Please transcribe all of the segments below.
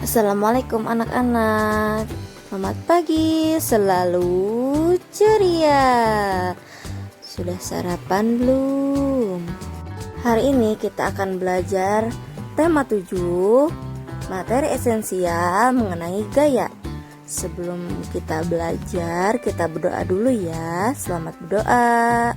Assalamualaikum anak-anak. Selamat pagi, selalu ceria. Sudah sarapan belum? Hari ini kita akan belajar tema 7, materi esensial mengenai gaya. Sebelum kita belajar, kita berdoa dulu ya. Selamat berdoa.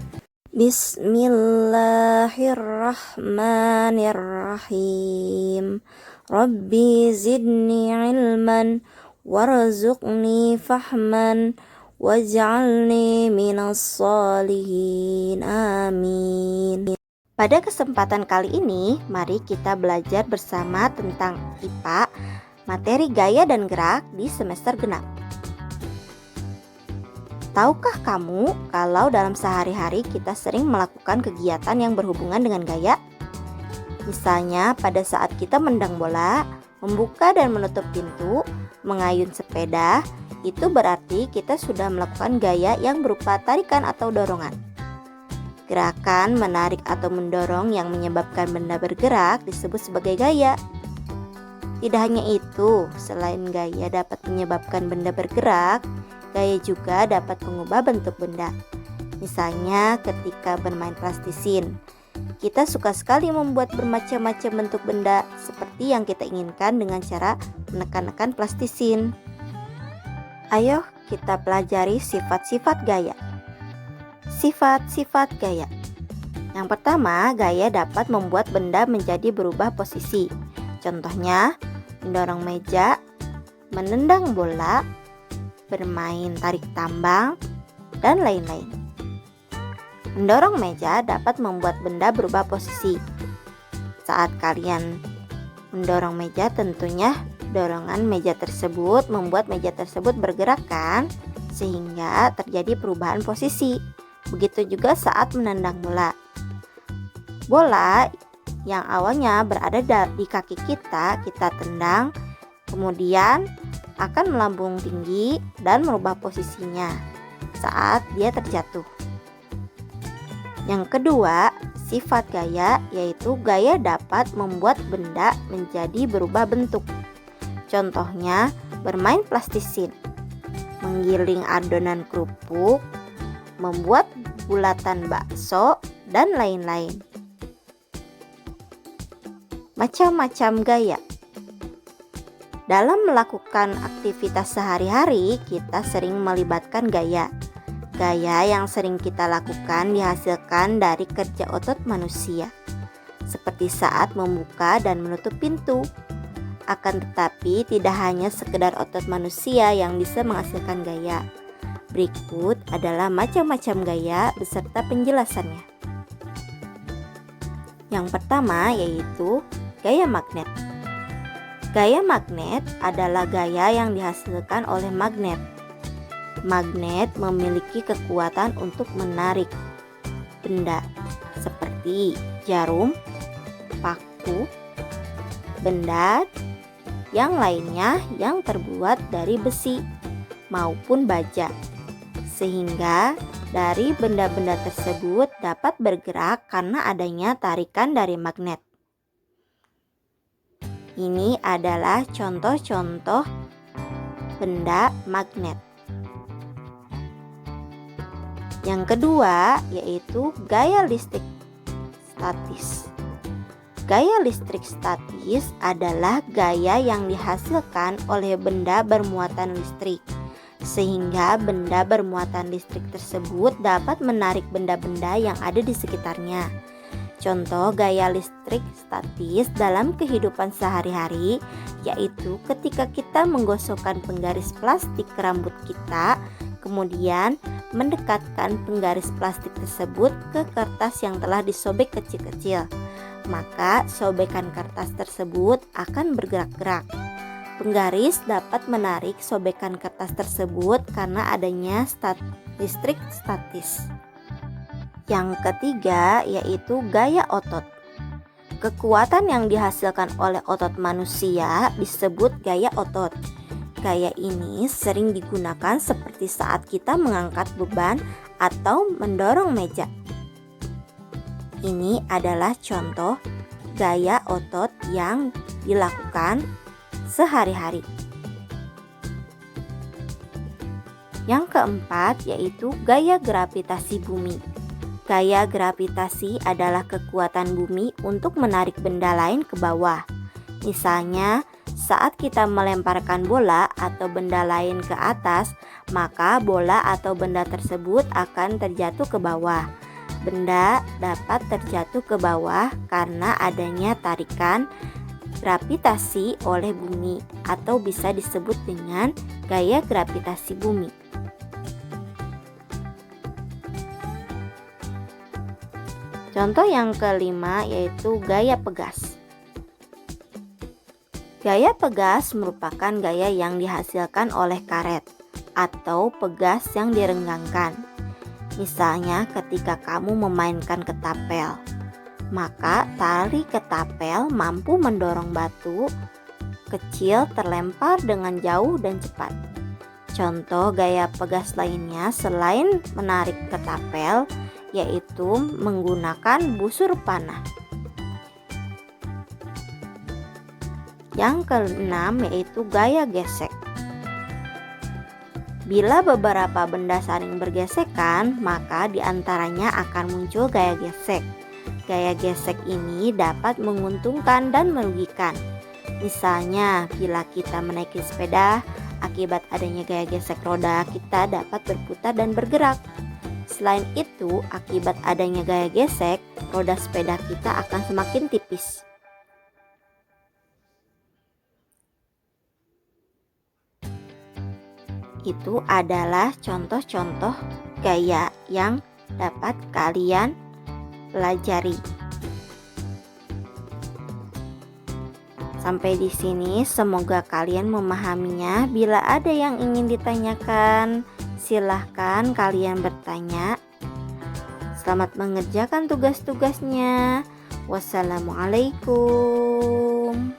Bismillahirrahmanirrahim. Rabbi zidni ilman warzuqni fahman waj'alni minas sholihin. Amin. Pada kesempatan kali ini, mari kita belajar bersama tentang IPA, materi gaya dan gerak di semester genap. Tahukah kamu kalau dalam sehari-hari kita sering melakukan kegiatan yang berhubungan dengan gaya? Misalnya pada saat kita mendang bola, membuka dan menutup pintu, mengayun sepeda, itu berarti kita sudah melakukan gaya yang berupa tarikan atau dorongan. Gerakan menarik atau mendorong yang menyebabkan benda bergerak disebut sebagai gaya. Tidak hanya itu, selain gaya dapat menyebabkan benda bergerak, gaya juga dapat mengubah bentuk benda. Misalnya ketika bermain plastisin, kita suka sekali membuat bermacam-macam bentuk benda seperti yang kita inginkan dengan cara menekan-nekan plastisin. Ayo kita pelajari sifat-sifat gaya. Sifat-sifat gaya. Yang pertama, gaya dapat membuat benda menjadi berubah posisi. Contohnya, mendorong meja, menendang bola, bermain tarik tambang, dan lain-lain. Mendorong meja dapat membuat benda berubah posisi. Saat kalian mendorong meja, tentunya dorongan meja tersebut membuat meja tersebut bergerak kan, sehingga terjadi perubahan posisi. Begitu juga saat menendang bola. Bola yang awalnya berada di kaki kita tendang, kemudian akan melambung tinggi dan merubah posisinya saat dia terjatuh. Yang kedua, sifat gaya yaitu gaya dapat membuat benda menjadi berubah bentuk. Contohnya, bermain plastisin, menggiling adonan kerupuk, membuat bulatan bakso, dan lain-lain. Macam-macam gaya. Dalam melakukan aktivitas sehari-hari, kita sering melibatkan gaya. Gaya yang sering kita lakukan dihasilkan dari kerja otot manusia, seperti saat membuka dan menutup pintu. Akan tetapi tidak hanya sekedar otot manusia yang bisa menghasilkan gaya. Berikut adalah macam-macam gaya beserta penjelasannya. Yang pertama yaitu gaya magnet. Gaya magnet adalah gaya yang dihasilkan oleh magnet. Magnet memiliki kekuatan untuk menarik benda seperti jarum, paku, benda yang lainnya yang terbuat dari besi maupun baja, sehingga dari benda-benda tersebut dapat bergerak karena adanya tarikan dari magnet. Ini adalah contoh-contoh benda magnet. Yang kedua yaitu gaya listrik statis. Gaya listrik statis adalah gaya yang dihasilkan oleh benda bermuatan listrik, sehingga benda bermuatan listrik tersebut dapat menarik benda-benda yang ada di sekitarnya. Contoh gaya listrik statis dalam kehidupan sehari-hari yaitu ketika kita menggosokkan penggaris plastik ke rambut kita, kemudian mendekatkan penggaris plastik tersebut ke kertas yang telah disobek kecil-kecil, maka sobekan kertas tersebut akan bergerak-gerak. Penggaris dapat menarik sobekan kertas tersebut karena adanya listrik statis. Yang ketiga yaitu gaya otot. Kekuatan yang dihasilkan oleh otot manusia disebut gaya otot. Gaya ini sering digunakan seperti saat kita mengangkat beban atau mendorong meja. Ini adalah contoh gaya otot yang dilakukan sehari-hari. Yang keempat yaitu gaya gravitasi bumi. Gaya gravitasi adalah kekuatan bumi untuk menarik benda lain ke bawah. Misalnya, saat kita melemparkan bola atau benda lain ke atas, maka bola atau benda tersebut akan terjatuh ke bawah. Benda dapat terjatuh ke bawah karena adanya tarikan gravitasi oleh bumi, atau bisa disebut dengan gaya gravitasi bumi. Contoh yang kelima yaitu gaya pegas. Gaya pegas merupakan gaya yang dihasilkan oleh karet atau pegas yang direnggangkan. Misalnya ketika kamu memainkan ketapel, maka tali ketapel mampu mendorong batu kecil terlempar dengan jauh dan cepat. Contoh gaya pegas lainnya selain menarik ketapel yaitu menggunakan busur panah. Yang keenam yaitu gaya gesek. Bila beberapa benda saling bergesekan, maka diantaranya akan muncul gaya gesek. Gaya gesek ini dapat menguntungkan dan merugikan. Misalnya, bila kita menaiki sepeda, akibat adanya gaya gesek roda, kita dapat berputar dan bergerak. Selain itu, akibat adanya gaya gesek, roda sepeda kita akan semakin tipis. Itu adalah contoh-contoh gaya yang dapat kalian pelajari. Sampai di sini semoga kalian memahaminya. Bila ada yang ingin ditanyakan, silahkan kalian bertanya. Selamat mengerjakan tugas-tugasnya. Wassalamualaikum.